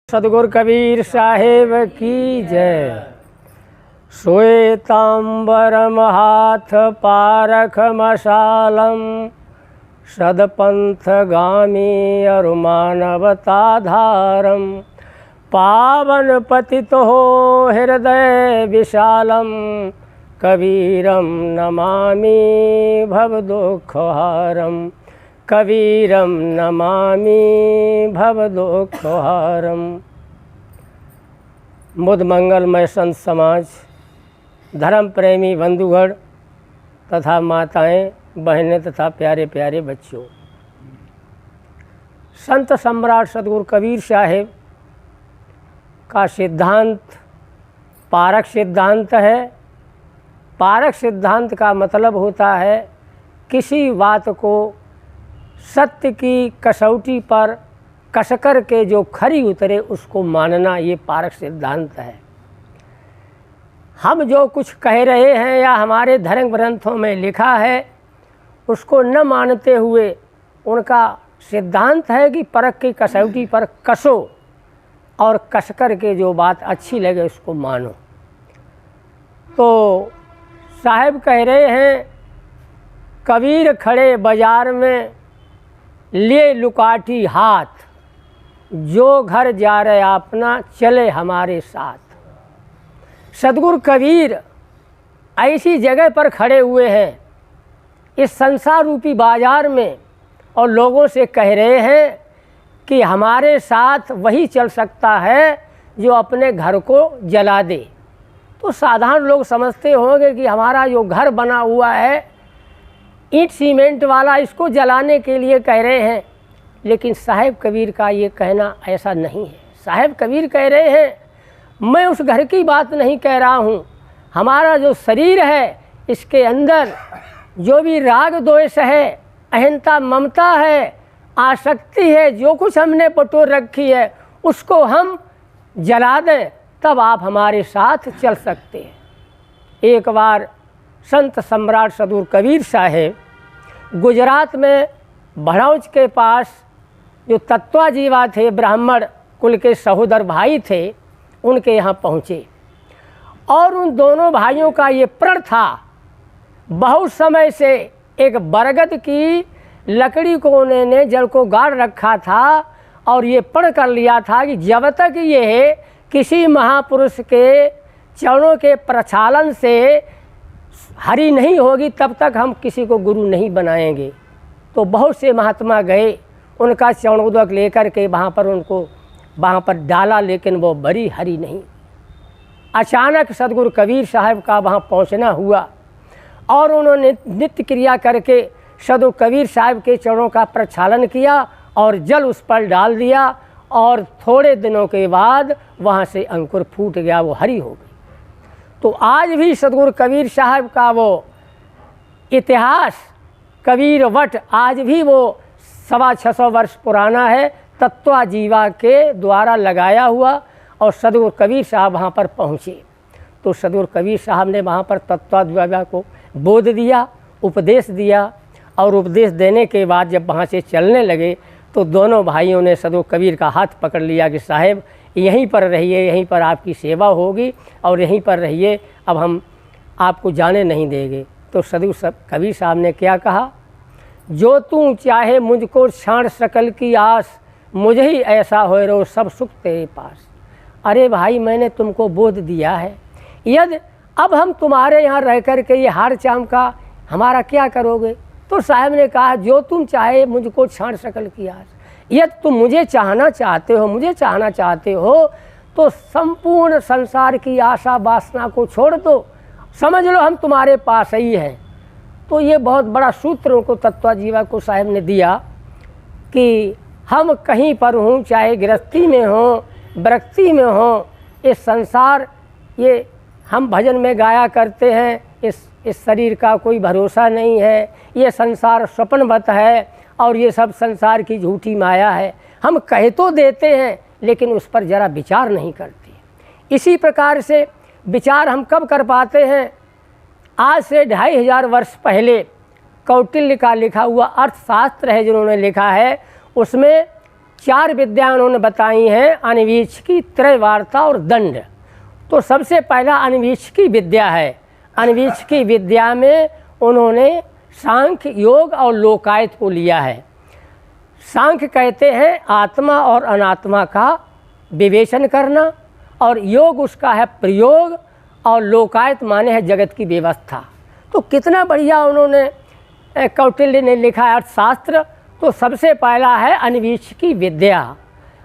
सदगुरु कबीर साहेब की जय। श्वेतांबरम हाथ पारख मशालम सदपंथ गामी अरु मानवता धारम पावन पतित हो हृदय विशालम कबीरम नमामि भव दुःखहारम कबीरम नमामि भव दुःखहारम। मुद मंगलमय संत समाज, धर्म प्रेमी बंधुगण तथा माताएं, बहनें तथा प्यारे प्यारे बच्चों, संत सम्राट सदगुरु कबीर साहेब का सिद्धांत पारक सिद्धांत है। पारक सिद्धांत का मतलब होता है किसी बात को सत्य की कसौटी पर कसकर के जो खरी उतरे उसको मानना, ये पारक सिद्धांत है। हम जो कुछ कह रहे हैं या हमारे धर्म ग्रंथों में लिखा है उसको न मानते हुए उनका सिद्धांत है कि परख की कसौटी पर कसो और कसकर के जो बात अच्छी लगे उसको मानो। तो साहब कह रहे हैं, कबीर खड़े बाजार में ले लुकाठी हाथ, जो घर जा रहे अपना चले हमारे साथ। सदगुरु कबीर ऐसी जगह पर खड़े हुए हैं इस संसार रूपी बाजार में और लोगों से कह रहे हैं कि हमारे साथ वही चल सकता है जो अपने घर को जला दे। तो साधारण लोग समझते होंगे कि हमारा जो घर बना हुआ है ईंट सीमेंट वाला, इसको जलाने के लिए कह रहे हैं। लेकिन साहेब कबीर का ये कहना ऐसा नहीं है। साहेब कबीर कह रहे हैं, मैं उस घर की बात नहीं कह रहा हूँ। हमारा जो शरीर है इसके अंदर जो भी राग द्वेष है, अहंता ममता है, आसक्ति है, जो कुछ हमने बटोर रखी है उसको हम जला दें, तब आप हमारे साथ चल सकते हैं। एक बार संत सम्राट सदगुरु कबीर साहेब गुजरात में भड़ौच के पास जो तत्वाजीवा थे, ब्राह्मण कुल के सहोदर भाई थे, उनके यहाँ पहुँचे और उन दोनों भाइयों का ये प्रण था, बहुत समय से एक बरगद की लकड़ी को उन्होंने जड़ को गाड़ रखा था और ये प्रण कर लिया था कि जब तक ये किसी महापुरुष के चरणों के प्रक्षालन से हरी नहीं होगी तब तक हम किसी को गुरु नहीं बनाएंगे। तो बहुत से महात्मा गए, उनका चरणोदक लेकर के वहाँ पर डाला, लेकिन वो बड़ी हरी नहीं। अचानक सदगुरु कबीर साहब का वहाँ पहुँचना हुआ और उन्होंने नित्य क्रिया करके सदगुरु कबीर साहब के चरणों का प्रक्षालन किया और जल उस पर डाल दिया और थोड़े दिनों के बाद वहाँ से अंकुर फूट गया, वो हरी हो गई। तो आज भी सदगुरु कबीर साहब का वो इतिहास कबीर वट आज भी वो 625 वर्ष पुराना है, तत्वाजीवा के द्वारा लगाया हुआ। और सदगुरु कबीर साहब वहाँ पर पहुँचे तो सदगुरु कबीर साहब ने वहाँ पर तत्वाजीवा को बोध दिया, उपदेश दिया और उपदेश देने के बाद जब वहाँ से चलने लगे तो दोनों भाइयों ने सदगुरु कबीर का हाथ पकड़ लिया कि साहेब यहीं पर रहिए, यहीं पर आपकी सेवा होगी और यहीं पर रहिए, अब हम आपको जाने नहीं देंगे। तो सदगुरु कबीर साहब ने क्या कहा, जो तू चाहे मुझको छाड़ सकल की आस, मुझे ही ऐसा हो रो सब सुख तेरे पास। अरे भाई, मैंने तुमको बोध दिया है, यदि अब हम तुम्हारे यहाँ रह कर के ये हार चाम का हमारा क्या करोगे। तो साहब ने कहा, जो तुम चाहे मुझको छाड़ सकल की आस, यदि तुम मुझे चाहना चाहते हो तो संपूर्ण संसार की आशा वासना को छोड़ दो, समझ लो हम तुम्हारे पास ही हैं। तो ये बहुत बड़ा सूत्र उनको तत्वाजीवा को साहब ने दिया कि हम कहीं पर हों, चाहे गृहस्थी में हों, वृत्ति में हों, इस संसार, ये हम भजन में गाया करते हैं, इस शरीर का कोई भरोसा नहीं है, ये संसार स्वप्नवत है और ये सब संसार की झूठी माया है। हम कह तो देते हैं लेकिन उस पर ज़रा विचार नहीं करते। इसी प्रकार से विचार हम कब कर पाते हैं, आज से 2500 वर्ष पहले कौटिल्य का लिखा हुआ अर्थशास्त्र है जिन्होंने लिखा है, उसमें 4 विद्या उन्होंने बताई हैं, अनवीक्षिकी, त्रयवार्ता और दंड। तो सबसे पहला अनवीक्षिकी विद्या है। अनवीक्षिकी विद्या में उन्होंने सांख्य, योग और लोकायत को लिया है। सांख्य कहते हैं आत्मा और अनात्मा का विवेचन करना, और योग उसका है प्रयोग, और लोकायत माने है जगत की व्यवस्था। तो कितना बढ़िया उन्होंने कौटिल्य ने लिखा है अर्थशास्त्र। तो सबसे पहला है अनवीक्षिकी विद्या।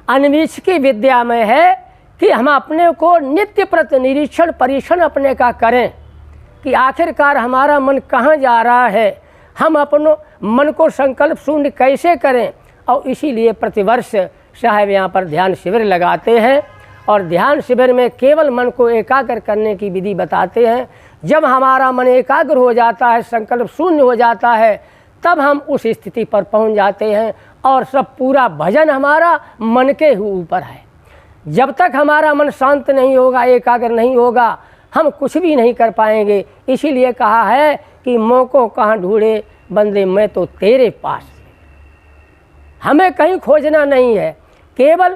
अनवीक्षिकी विद्या में है कि हम अपने को नित्य प्रति निरीक्षण परीक्षण अपने का करें कि आखिरकार हमारा मन कहाँ जा रहा है, हम अपनों मन को संकल्प शून्य कैसे करें। और इसीलिए प्रतिवर्ष साहब यहाँ पर ध्यान शिविर लगाते हैं, और ध्यान शिविर में केवल मन को एकाग्र करने की विधि बताते हैं। जब हमारा मन एकाग्र हो जाता है, संकल्प शून्य हो जाता है, तब हम उस स्थिति पर पहुंच जाते हैं, और सब पूरा भजन हमारा मन के ऊपर है। जब तक हमारा मन शांत नहीं होगा, एकाग्र नहीं होगा, हम कुछ भी नहीं कर पाएंगे। इसीलिए कहा है कि मोह को कहाँ ढूंढे बंदे, मैं तो तेरे पास। हमें कहीं खोजना नहीं है, केवल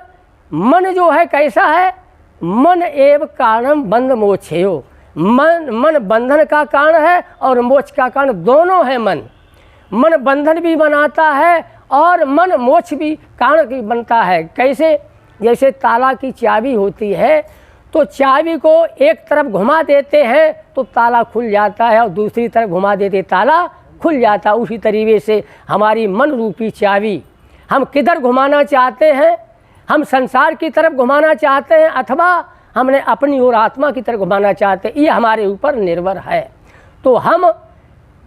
मन जो है कैसा है, मन एव कारणम बंध मोक्षेयो। मन बंधन का कारण है और मोक्ष का कारण दोनों है। मन बंधन भी बनाता है और मन मोक्ष भी कारण भी बनता है। कैसे? जैसे ताला की चाबी होती है, तो चाबी को एक तरफ घुमा देते हैं तो ताला खुल जाता है, और दूसरी तरफ घुमा देते ताला खुल जाता है। उसी तरीके से हमारी मन रूपी चाबी हम किधर घुमाना चाहते हैं, हम संसार की तरफ घुमाना चाहते हैं अथवा हमने अपनी ओर आत्मा की तरफ घुमाना चाहते हैं, ये हमारे ऊपर निर्भर है। तो हम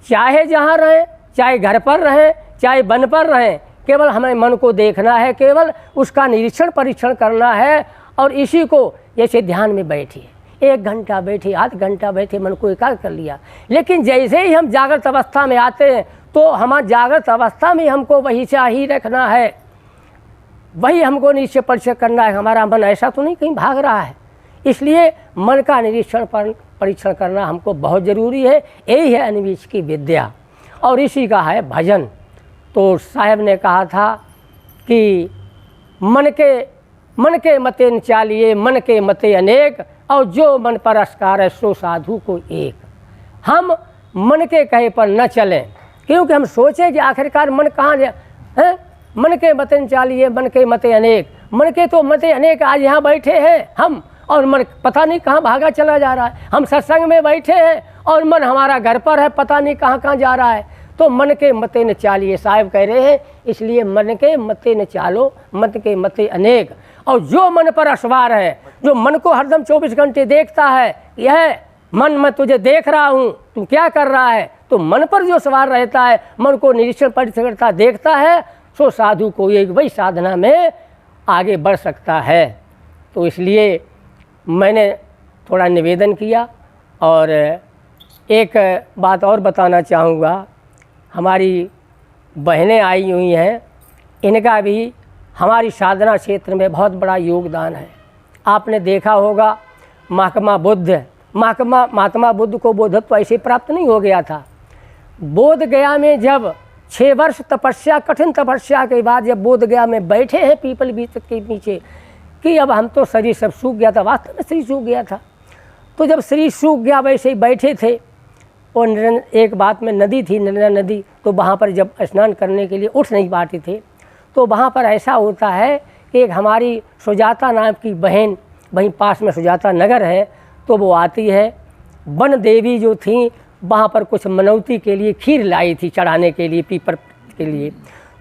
चाहे जहाँ रहें, चाहे घर पर रहें, चाहे वन पर रहें, केवल हमें मन को देखना है, केवल उसका निरीक्षण परीक्षण करना है। और इसी को जैसे ध्यान में बैठिए, 1 घंटा बैठे, आध घंटा बैठे, मन को एकाग्र कर लिया। लेकिन जैसे ही हम जागृत अवस्था में आते हैं तो हमारा जागृत अवस्था में हमको वही चाहिए रखना है, वही हमको निरीक्षण परीक्षण करना है। हमारा मन ऐसा तो नहीं कहीं भाग रहा है, इसलिए मन का निरीक्षण परीक्षण करना हमको बहुत ज़रूरी है। यही है अनवीक्षिकी विद्या, और इसी का है भजन। तो साहब ने कहा था कि मन के मते न चालिए, मन के मते अनेक, और जो मन पर अस्कार है सो साधु को एक। हम मन के कहे पर न चलें, क्योंकि हम सोचें कि आखिरकार मन कहाँ है। मन के मते न चालिए, मन के मते अनेक। मन के तो मते अनेक आज यहाँ बैठे हैं हम, और मन पता नहीं कहाँ भागा चला जा रहा है। हम सत्संग में बैठे हैं और मन हमारा घर पर है, पता नहीं कहाँ कहाँ जा रहा है। तो मन के मते न चालिए साहब कह रहे हैं, इसलिए मन के मते न चालो, मन के मते अनेक। और जो मन पर असवार है, जो मन को हरदम 24 घंटे देखता है, यह मन मैं तुझे देख रहा हूँ, तू क्या कर रहा है, तो मन पर जो सवार रहता है, मन को निरीक्षण परीक्षण करता देखता है, सो साधु को एक वही साधना में आगे बढ़ सकता है। तो इसलिए मैंने थोड़ा निवेदन किया। और एक बात और बताना चाहूँगा, हमारी बहनें आई हुई हैं, इनका भी हमारी साधना क्षेत्र में बहुत बड़ा योगदान है। आपने देखा होगा महात्मा बुद्ध को बोधत्व ऐसे प्राप्त नहीं हो गया था। बोध गया में जब 6 वर्ष तपस्या, कठिन तपस्या के बाद जब बोध गया में बैठे हैं पीपल वृक्ष के नीचे, कि अब हम तो शरीर सब सूख गया था, वास्तव में शरीर सूख गया था। तो जब शरीर सूख गया वैसे ही बैठे थे, और एक बात में नदी थी, नर्मदा नदी, तो वहाँ पर जब स्नान करने के लिए उठ नहीं पाते थे, तो वहाँ पर ऐसा होता है कि एक हमारी सुजाता नाम की बहन, वहीं पास में सुजाता नगर है, तो वो आती है। वन देवी जो थी वहाँ पर कुछ मनौती के लिए खीर लाई थी चढ़ाने के लिए, पीपर के लिए।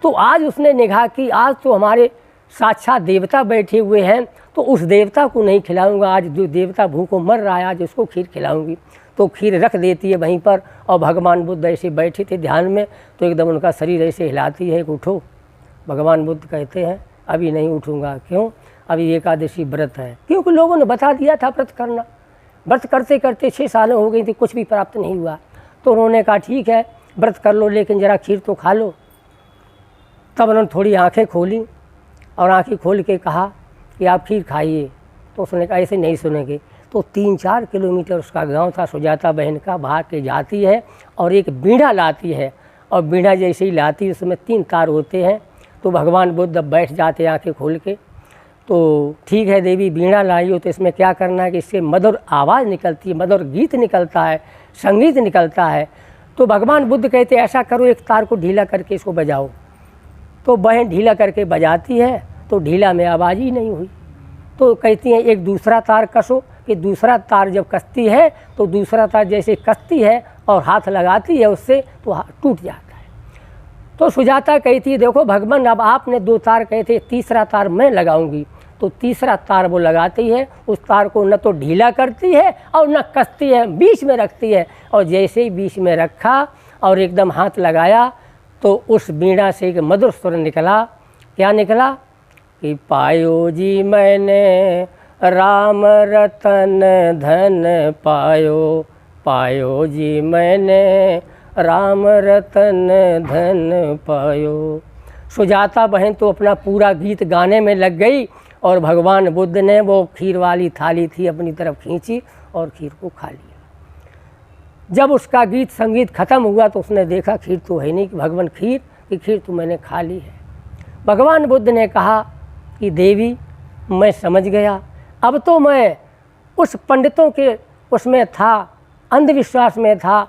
तो आज उसने निगाह की, आज तो हमारे साक्षात देवता बैठे हुए हैं, तो उस देवता को नहीं खिलाऊंगा, आज जो देवता भूखों मर रहा है आज उसको खीर खिलाऊंगी। तो खीर रख देती है वहीं पर, और भगवान बुद्ध ऐसे बैठे थे ध्यान में, तो एकदम उनका शरीर ऐसे हिलाती है कि उठो। भगवान बुद्ध कहते हैं अभी नहीं उठूंगा। क्यों? अभी एकादशी व्रत है। क्योंकि लोगों ने बता दिया था व्रत करना। व्रत करते करते 6 साल हो गई थी, कुछ भी प्राप्त नहीं हुआ। तो उन्होंने कहा ठीक है व्रत कर लो, लेकिन ज़रा खीर तो खा लो। तब उन्होंने थोड़ी आंखें खोली और आंखें खोल के कहा कि आप खीर खाइए। तो उसने कहा ऐसे नहीं सुनेंगे। तो 3-4 किलोमीटर उसका गांव था, सुजाता बहन का, भाग के जाती है और एक बीड़ा लाती है, और बीड़ा जैसे ही लाती है उसमें 3 तार होते हैं, तो तो भगवान बुद्ध बैठ जाते आंखें खोल के। तो ठीक है देवी, वीणा लाई हो तो इसमें क्या करना है कि इससे मधुर आवाज़ निकलती है, मधुर गीत निकलता है, संगीत निकलता है। तो भगवान बुद्ध कहते ऐसा करो, एक तार को ढीला करके इसको बजाओ। तो बहन ढीला करके बजाती है तो ढीला में आवाज़ ही नहीं हुई। तो कहती हैं एक दूसरा तार कसो, कि दूसरा तार जब कसती है तो दूसरा तार जैसे कसती है और हाथ लगाती है उससे तो टूट जाता है। तो सुजाता कहती है देखो भगवान, अब आपने 2 तार कहे थे, तीसरा तार मैं लगाऊंगी। तो तीसरा तार वो लगाती है, उस तार को न तो ढीला करती है और न कसती है, बीच में रखती है। और जैसे ही बीच में रखा और एकदम हाथ लगाया तो उस वीणा से एक मधुर सुर निकला। क्या निकला कि पायो जी मैंने राम रतन धन पायो, पायो जी मैंने राम रतन धन पायो। सुजाता बहन तो अपना पूरा गीत गाने में लग गई और भगवान बुद्ध ने वो खीर वाली थाली थी अपनी तरफ खींची और खीर को खा लिया। जब उसका गीत संगीत खत्म हुआ तो उसने देखा खीर तो है नहीं, कि भगवान खीर तो मैंने खा ली है। भगवान बुद्ध ने कहा कि देवी मैं समझ गया, अब तो मैं उस पंडितों के उसमें था, अंधविश्वास में था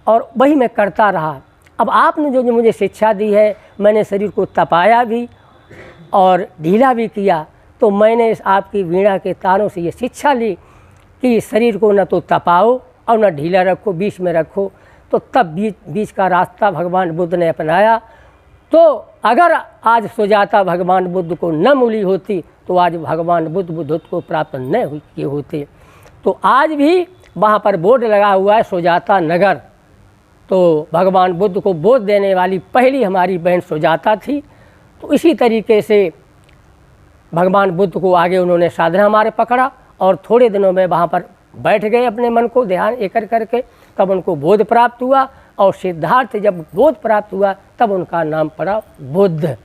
और वही मैं करता रहा। अब आपने जो मुझे शिक्षा दी है, मैंने शरीर को तपाया भी और ढीला भी किया। तो मैंने इस आपकी वीणा के तारों से ये शिक्षा ली कि शरीर को न तो तपाओ और न ढीला रखो, बीच में रखो। तो तब बीच का रास्ता भगवान बुद्ध ने अपनाया। तो अगर आज सुजाता भगवान बुद्ध को न मिली होती तो आज भगवान बुद्ध बुद्धत्व को प्राप्त न किए होते। तो आज भी वहाँ पर बोर्ड लगा हुआ है सुजाता नगर। तो भगवान बुद्ध को बोध देने वाली पहली हमारी बहन सुजाता थी। तो इसी तरीके से भगवान बुद्ध को आगे उन्होंने साधना हमारे पकड़ा और थोड़े दिनों में वहाँ पर बैठ गए अपने मन को ध्यान एकर करके। तब उनको बोध प्राप्त हुआ और सिद्धार्थ जब बोध प्राप्त हुआ तब उनका नाम पड़ा बुद्ध।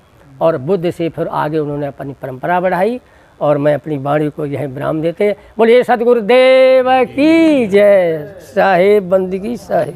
और बुद्ध से फिर आगे उन्होंने अपनी परंपरा बढ़ाई। और मैं अपनी वाणी को यह विराम देते बोलिए सद्गुरुदेव की जय। साहेब बंदगी साहेब।